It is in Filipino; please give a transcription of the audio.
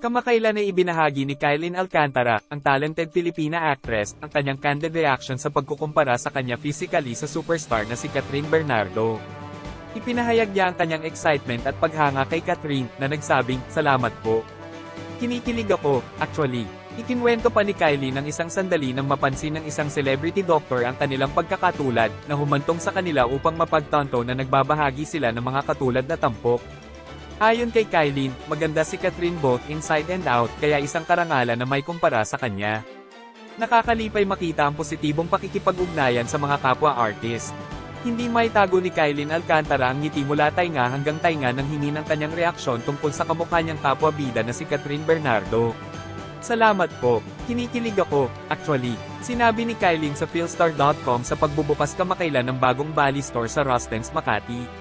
Kamakailan ay ibinahagi ni Kylene Alcantara, ang talented Filipina actress, ang kanyang candid reaction sa pagkukumpara sa kanya physically sa superstar na si Catherine Bernardo. Ipinahayag niya ang kanyang excitement at paghanga kay Catherine, na nagsabing, "Salamat po. Kinikilig ako, actually." Ikinwento pa ni Kylie ng isang sandali nang mapansin ng isang celebrity doctor ang kanilang pagkakatulad, na humantong sa kanila upang mapagtanto na nagbabahagi sila ng mga katulad na tampok. Ayon kay Kylie, maganda si Catherine both inside and out, kaya isang karangalan na may kumpara sa kanya. Nakakalipay makita ang positibong pakikipag-ugnayan sa mga kapwa artist. Hindi maitago ni Kylene Alcantara ang ngiti mula tainga hanggang tainga nang hingi ng kanyang reaksyon tungkol sa kamukha niyang kapwa-bida na si Catherine Bernardo. "Salamat po. Kinikilig ako, actually," sinabi ni Kylene sa philstar.com sa pagbubukas kamakailan ng bagong Bali store sa Rustens, Makati.